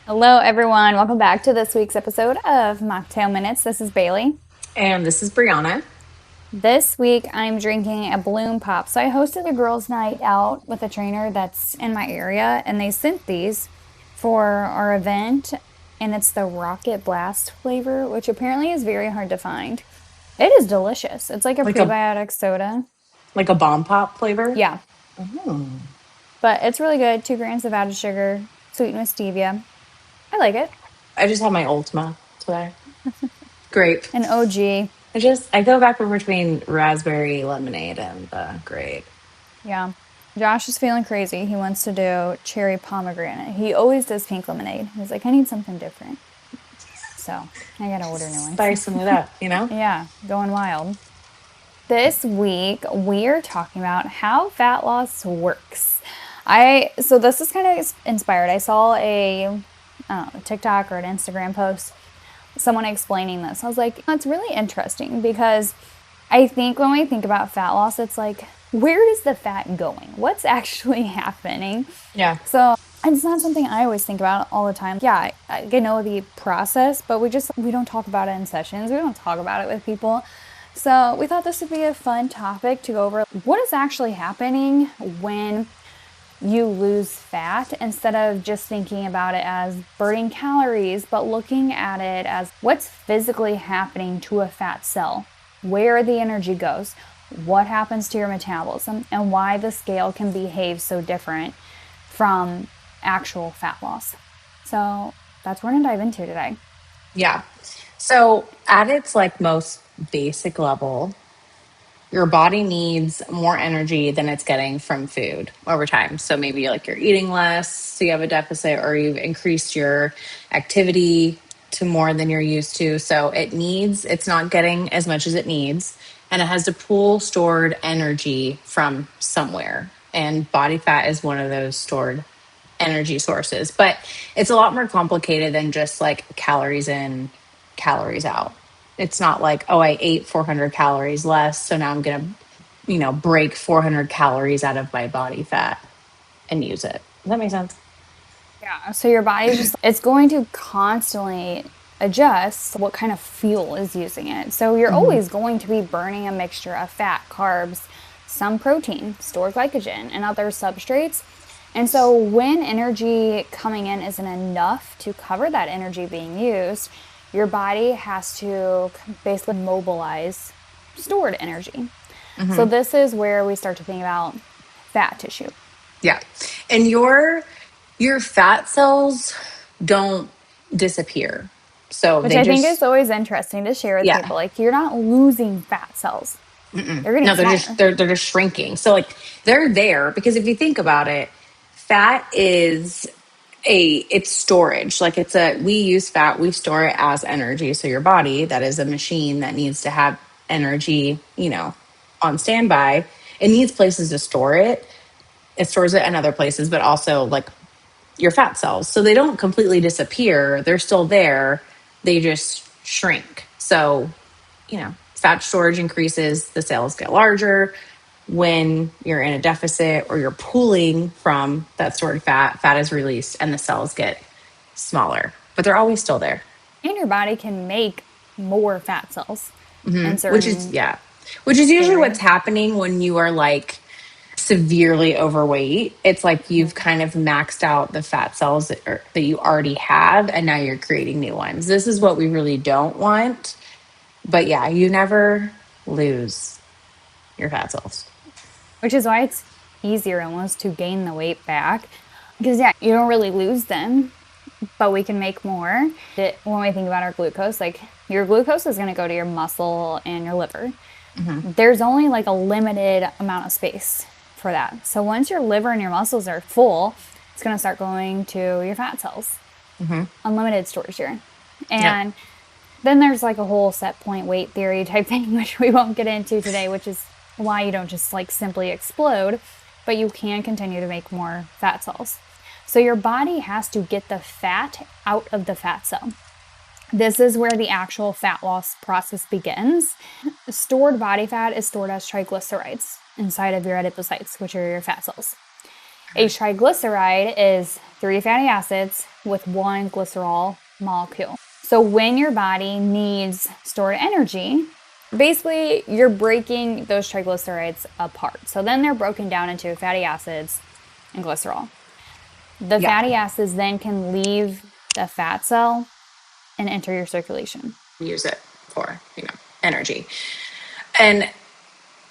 Hello, everyone. Welcome back to this week's episode of Mocktail Minutes. This is Bailey. And this is Brianna. This week, I'm drinking a Bloom Pop. So I hosted a girls' night out with a trainer that's in my area, and they sent these for our event, and it's the Rocket Blast flavor, which apparently is very hard to find. It is delicious. It's like a Like a prebiotic soda. like a bomb pop flavor. Yeah, Oh. but it's really good. 2 grams of added sugar, sweetened with stevia. I like it. I just had my Ultima today. Grape. An OG. I go back and forth between raspberry lemonade and grape. Yeah. Josh is feeling crazy. He wants to do cherry pomegranate. He always does pink lemonade. He's like, I need something different. So I gotta order new ones. Spicing it up, you know? Yeah, going wild. This week we're talking about how fat loss works. So this is kind of inspired. I saw a TikTok or an Instagram post, someone explaining this. I was like, that's really interesting because I think when we think about fat loss, it's like, where is the fat going? What's actually happening? Yeah. So it's not something I always think about all the time. Yeah, I know the process, but we don't talk about it in sessions. We don't talk about it with people. So we thought this would be a fun topic to go over. What is actually happening when you lose fat instead of just thinking about it as burning calories, but looking at it as what's physically happening to a fat cell, where the energy goes, what happens to your metabolism, and why the scale can behave so different from actual fat loss. So that's what we're gonna dive into today. Yeah. So at its like most basic level, your body needs more energy than it's getting from food over time. So maybe like you're eating less, so you have a deficit, or you've increased your activity to more than you're used to. So it's not getting as much as it needs, and it has to pull stored energy from somewhere. And body fat is one of those stored energy sources. But it's a lot more complicated than just like calories in, calories out. It's not like, oh, I ate 400 calories less, so now I'm going to, break 400 calories out of my body fat and use it. Does that make sense? Yeah. So your body is it's going to constantly adjust what kind of fuel is using it. So you're Hmm. always going to be burning a mixture of fat, carbs, some protein, stored glycogen, and other substrates. And so when energy coming in isn't enough to cover that energy being used, your body has to basically mobilize stored energy. So this is where we start to think about fat tissue. Yeah. And your fat cells don't disappear. So Which they I think is just always interesting to share with yeah. people. Like, you're not losing fat cells, they're getting No, they're just smaller. they're just shrinking. So like they're there because if you think about it, fat is it's storage. Like we use fat, we store it as energy. So your body, that is a machine that needs to have energy, on standby. It needs places to store it. It stores it in other places, but also like your fat cells. So they don't completely disappear. They're still there. They just shrink. So fat storage increases, the cells get larger. When you're in a deficit or you're pooling from that stored fat, fat is released and the cells get smaller, but they're always still there. And your body can make more fat cells in Which is, certain yeah, which is usually what's areas. happening when you are like severely overweight. It's like you've Mhm. kind of maxed out the fat cells that you already have, and now you're creating new ones. This is what we really don't want. But yeah, you never lose your fat cells. Which is why it's easier almost to gain the weight back. Because, yeah, you don't really lose them, but we can make more. When we think about our glucose, like your glucose is going to go to your muscle and your liver. There's only like a limited amount of space for that. So once your liver and your muscles are full, it's going to start going to your fat cells. Unlimited storage here. Yep. And then there's like a whole set point weight theory type thing, which we won't get into today, which is why you don't just like simply explode, but you can continue to make more fat cells. So your body has to get the fat out of the fat cell. This is where the actual fat loss process begins. Stored body fat is stored as triglycerides inside of your adipocytes, which are your fat cells. A triglyceride is 3 fatty acids with 1 glycerol molecule. So when your body needs stored energy, basically you're breaking those triglycerides apart. So then they're broken down into fatty acids and glycerol. The Yeah. fatty acids then can leave the fat cell and enter your circulation. Use it for, energy. And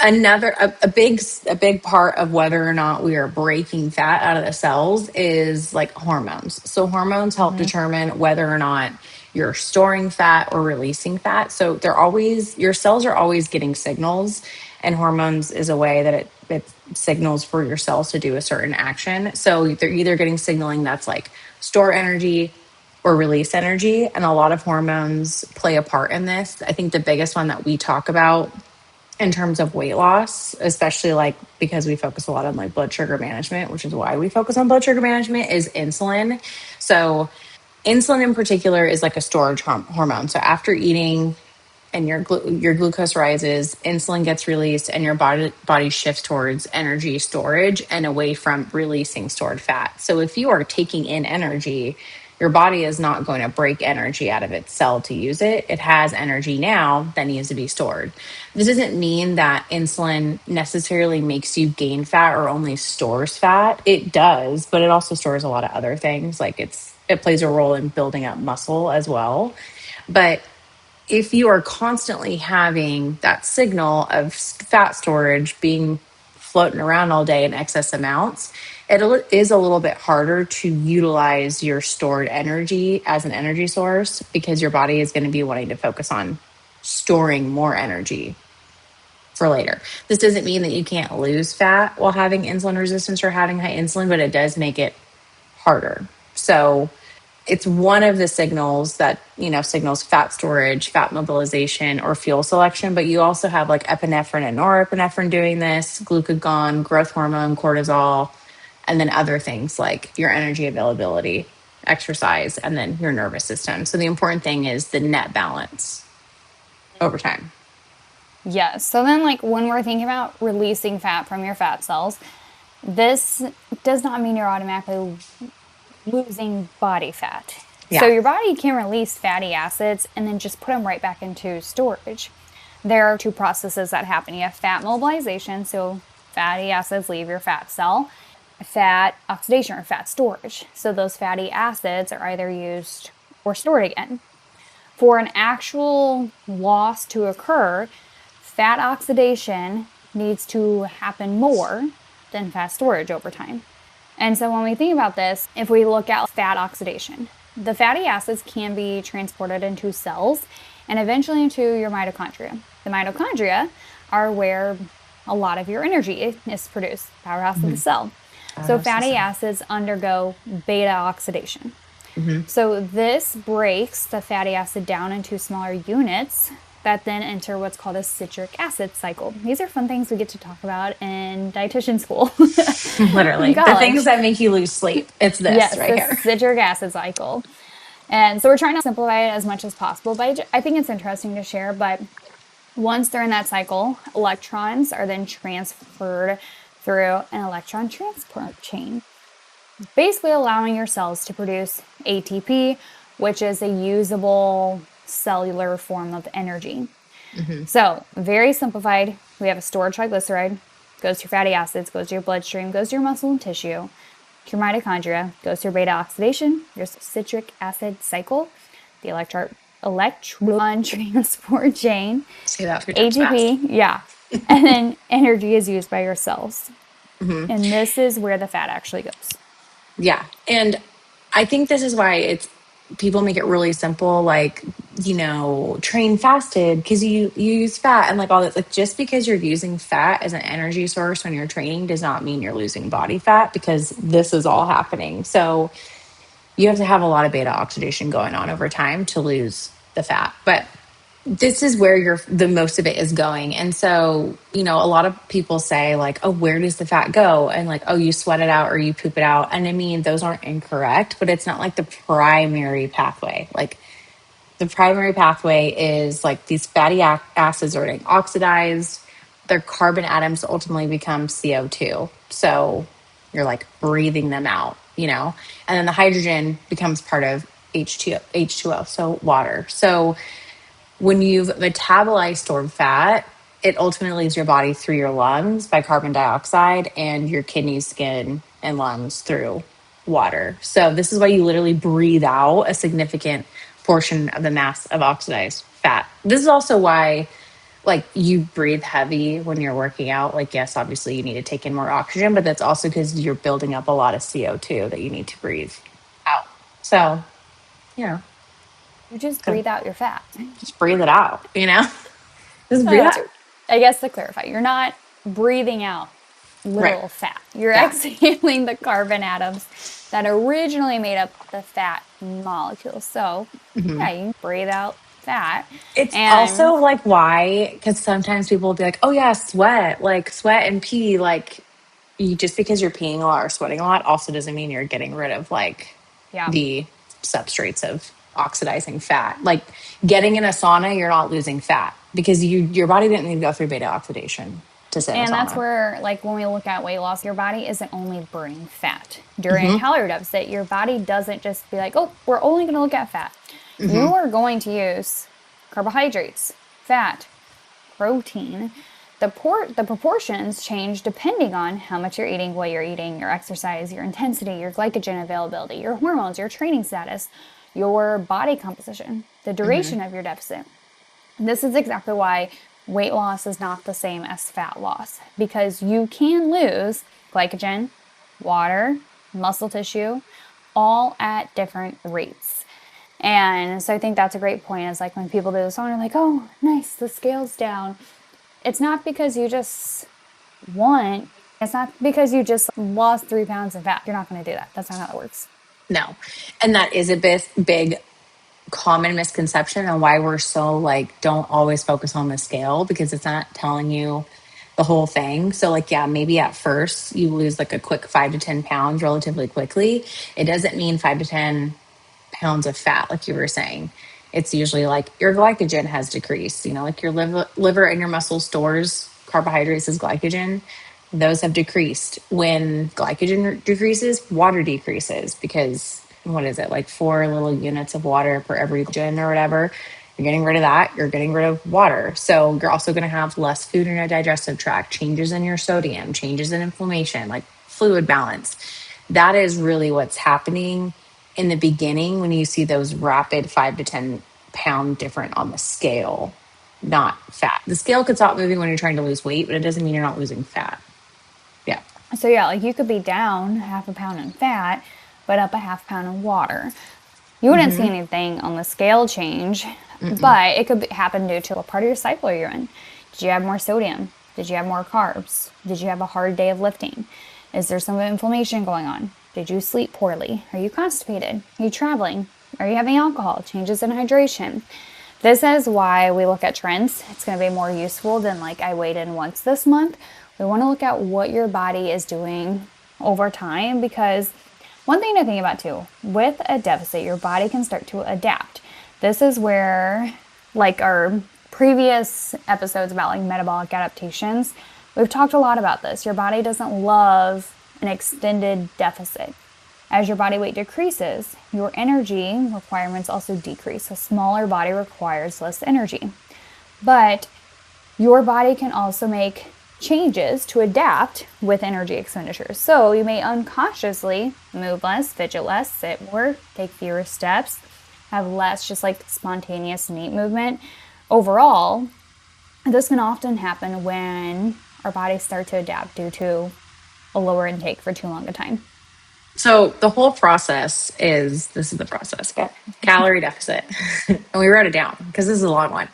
a big part of whether or not we are breaking fat out of the cells is like hormones. So hormones help Mm-hmm. determine whether or not you're storing fat or releasing fat. So your cells are always getting signals, and hormones is a way that it signals for your cells to do a certain action. So they're either getting signaling that's like store energy or release energy, and a lot of hormones play a part in this. I think the biggest one that we talk about in terms of weight loss, especially like because we focus a lot on like blood sugar management, which is why we focus on blood sugar management, is insulin. So insulin in particular is like a storage hormone. So after eating and your glucose rises, insulin gets released, and your body shifts towards energy storage and away from releasing stored fat. So if you are taking in energy, your body is not going to break energy out of its cell to use it. It has energy now that needs to be stored. This doesn't mean that insulin necessarily makes you gain fat or only stores fat. It does, but it also stores a lot of other things. Like it plays a role in building up muscle as well. But if you are constantly having that signal of fat storage being floating around all day in excess amounts, it is a little bit harder to utilize your stored energy as an energy source, because your body is going to be wanting to focus on storing more energy for later. This doesn't mean that you can't lose fat while having insulin resistance or having high insulin, but it does make it harder. So it's one of the signals that, signals fat storage, fat mobilization, or fuel selection. But you also have like epinephrine and norepinephrine doing this, glucagon, growth hormone, cortisol, and then other things like your energy availability, exercise, and then your nervous system. So the important thing is the net balance over time. Yes. So then, like, when we're thinking about releasing fat from your fat cells, this does not mean you're automatically losing body fat. So Yeah. your body can release fatty acids and then just put them right back into storage. There are 2 processes that happen. You have fat mobilization, so fatty acids leave your fat cell, fat oxidation or fat storage. So those fatty acids are either used or stored again. For an actual loss to occur, fat oxidation needs to happen more than fat storage over time. And so when we think about this, if we look at fat oxidation, the fatty acids can be transported into cells and eventually into your mitochondria. The mitochondria are where a lot of your energy is produced, powerhouse of the cell. So fatty acids undergo beta oxidation. So this breaks the fatty acid down into smaller units that then enter what's called a citric acid cycle. These are fun things we get to talk about in dietitian school in Literally. The things college. that make you lose sleep. It's this Yes, right the here. citric acid cycle. And so we're trying to simplify it as much as possible, but I think it's interesting to share. But once they're in that cycle, electrons are then transferred through an electron transport chain, basically allowing your cells to produce ATP, which is a usable cellular form of energy. So, very simplified, we have a stored triglyceride, goes to your fatty acids, goes to your bloodstream, goes to your muscle and tissue, to your mitochondria, goes through beta oxidation, there's a citric acid cycle, the electron transport chain, Say that 3 times fast. ATP, yeah, and then energy is used by your cells. And this is where the fat actually goes. Yeah. And I think this is why people make it really simple, like, train fasted because you use fat and like all that. Like, just because you're using fat as an energy source when you're training does not mean you're losing body fat, because this is all happening. So you have to have a lot of beta oxidation going on over time to lose the fat. But this is where the most of it is going. And so, a lot of people say like, oh, where does the fat go? And like, oh, you sweat it out or you poop it out. And I mean, those aren't incorrect, but it's not like the primary pathway. Like, the primary pathway is like these fatty acids are getting oxidized. Their carbon atoms ultimately become CO2. So you're like breathing them out. and then the hydrogen becomes part of H2O, so water. So when you've metabolized stored fat, it ultimately leaves your body through your lungs by carbon dioxide and your kidneys, skin, and lungs through water. So this is why you literally breathe out a significant portion of the mass of oxidized fat. This is also why like you breathe heavy when you're working out. Like, yes, obviously you need to take in more oxygen, but that's also because you're building up a lot of CO2 that you need to breathe out. So, yeah, You just so breathe out your fat. just breathe it out. Just breathe Uh, it out. I guess to clarify, you're not breathing out Right. literal fat. You're Yeah. exhaling the carbon atoms that originally made up the fat molecules. So, yeah, you breathe out fat. It's And also like why, because sometimes people will be like, oh, yeah, sweat, like sweat and pee. Like, just because you're peeing a lot or sweating a lot also doesn't mean you're getting rid of like yeah. the substrates of oxidizing fat. Like, getting in a sauna, you're not losing fat because your body didn't need to go through beta oxidation to sit in a And that's sauna. where, like, when we look at weight loss, your body isn't only burning fat. During a calorie deficit, your body doesn't just be like, oh, we're only going to look at fat. You are going to use carbohydrates, fat, protein. The proportions change depending on how much you're eating, what you're eating, your exercise, your intensity, your glycogen availability, your hormones, your training status, your body composition, the duration of your deficit. This is exactly why weight loss is not the same as fat loss, because you can lose glycogen, water, muscle tissue, all at different rates. And so I think that's a great point. Is like when people do this on, they're like, oh, nice, the scale's down. It's not because you just want, it's not because you just lost 3 pounds of fat. You're not going to do that. That's not how it works. No. And that is a big common misconception and why we're so like don't always focus on the scale because it's not telling you the whole thing. So like yeah, maybe at first you lose like a quick 5 to 10 pounds relatively quickly. It doesn't mean 5 to 10 pounds of fat, like you were saying. It's usually like your glycogen has decreased, like your liver and your muscle stores carbohydrates as glycogen. Those have decreased. When glycogen decreases, water decreases because what is it, like 4 little units of water per every glycogen or whatever. You're getting rid of that. You're getting rid of water. So you're also going to have less food in your digestive tract, changes in your sodium, changes in inflammation, like fluid balance. That is really what's happening in the beginning when you see those rapid 5 to 10 pound different on the scale, not fat. The scale could stop moving when you're trying to lose weight, but it doesn't mean you're not losing fat. Yeah. So yeah, like you could be down half a pound in fat, but up a half pound in water. You wouldn't see anything on the scale change, but it could happen due to what part of your cycle you're in. Did you have more sodium? Did you have more carbs? Did you have a hard day of lifting? Is there some inflammation going on? Did you sleep poorly? Are you constipated? Are you traveling? Are you having alcohol? Changes in hydration? This is why we look at trends. It's going to be more useful than like I weighed in once this month. We want to look at what your body is doing over time because one thing to think about too, with a deficit, your body can start to adapt. This is where, like our previous episodes about like metabolic adaptations, we've talked a lot about this. Your body doesn't love an extended deficit. As your body weight decreases, your energy requirements also decrease. A smaller body requires less energy. But your body can also make changes to adapt with energy expenditures. So you may unconsciously move less, fidget less, sit more, take fewer steps, have less just like spontaneous neat movement. Overall, this can often happen when our bodies start to adapt due to a lower intake for too long a time. So the whole process is this is the process. Okay. Calorie deficit. And we wrote it down because this is a long one.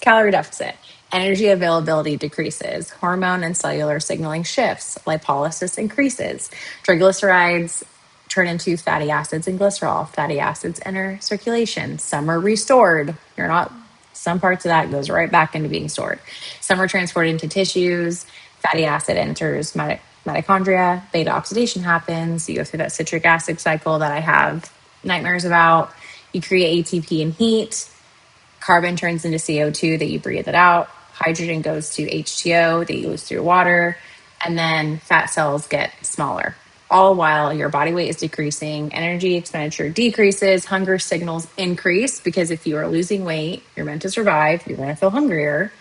Calorie deficit. Energy availability decreases. Hormone and cellular signaling shifts. Lipolysis increases. Triglycerides turn into fatty acids and glycerol. Fatty acids enter circulation. Some are restored. You're not, some parts of that goes right back into being stored. Some are transported into tissues. Fatty acid enters mitochondria, beta oxidation happens. You go through that citric acid cycle that I have nightmares about. You create ATP and heat. Carbon turns into CO2 that you breathe it out. Hydrogen goes to H2O that you lose through water. And then fat cells get smaller. all while your body weight is decreasing, energy expenditure decreases, hunger signals increase because if you are losing weight, you're meant to survive, you're going to feel hungrier.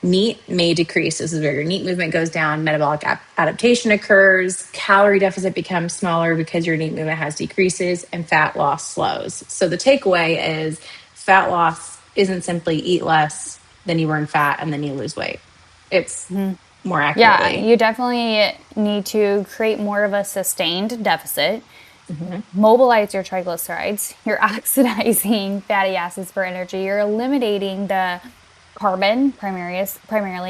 NEAT may decrease. This is where your NEAT movement goes down, metabolic adaptation occurs, calorie deficit becomes smaller because your NEAT movement has decreases, and fat loss slows. So the takeaway is fat loss isn't simply eat less, then you burn fat, and then you lose weight. It's more Yeah, accurately. you definitely need to create more of a sustained deficit, Hmm. mobilize your triglycerides, you're oxidizing fatty acids for energy, you're eliminating the carbon, primarily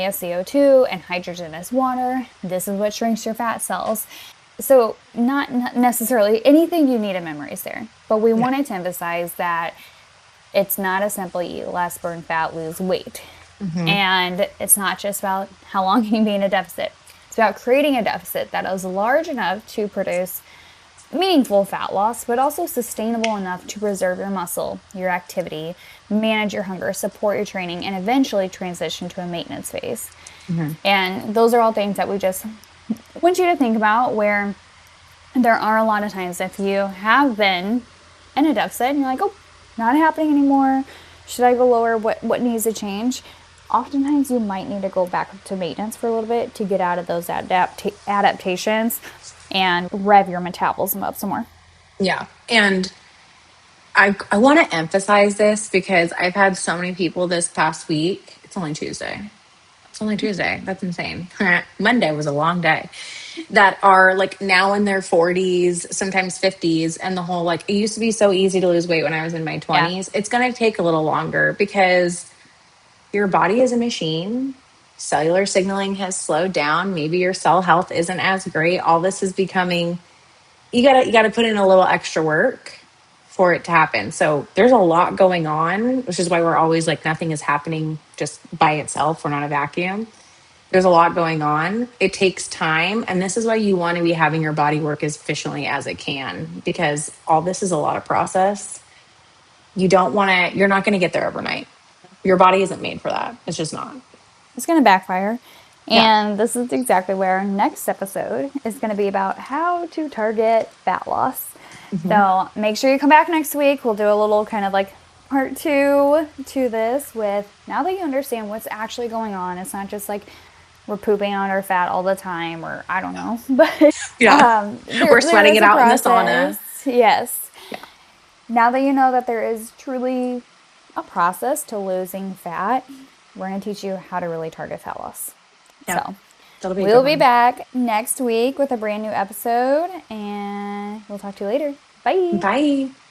as CO2, and hydrogen as water. This is what shrinks your fat cells. So, not necessarily anything you need in memory is there, but we Yeah. wanted to emphasize that it's not a simple eat less, burn fat, lose weight. Hmm. And it's not just about how long you can be in a deficit. It's about creating a deficit that is large enough to produce meaningful fat loss, but also sustainable enough to preserve your muscle, your activity, manage your hunger, support your training, and eventually transition to a maintenance phase. Hmm. And those are all things that we just want you to think about where there are a lot of times if you have been in a deficit and you're like, oh, not happening anymore. Should I go lower? What needs to change? Oftentimes you might need to go back to maintenance for a little bit to get out of those adaptations and rev your metabolism up some more. Yeah. And I want to emphasize this because I've had so many people this past week. It's only Tuesday. It's only Tuesday. That's insane. Monday was a long day. That are like now in their 40s, sometimes 50s, and the whole like, it used to be so easy to lose weight when I was in my Yeah. 20s. It's going to take a little longer because your body is a machine. Cellular signaling has slowed down. Maybe your cell health isn't as great. All this is becoming, you gotta put in a little extra work for it to happen. So there's a lot going on, which is why we're always like nothing is happening just by itself. We're not a vacuum. There's a lot going on. It takes time. And this is why you want to be having your body work as efficiently as it can, because all this is a lot of process. You don't want to, you're not going to get there overnight. Your body isn't made for that. It's just not. It's going to backfire. Yeah. And this is exactly where our next episode is going to be about how to target fat loss. Hmm. So make sure you come back next week. We'll do a little kind of like part two to this with now that you understand what's actually going on. It's not just like we're pooping on our fat all the time or I don't know, but Yeah. there, We're there sweating is it a out in the sauna. process. Yes. Yeah. Now that you know that there is truly a process to losing fat, we're going to teach you how to really target fat loss. Yep. So, That'll be a good we'll be one. back next week with a brand new episode, and we'll talk to you later. Bye. Bye.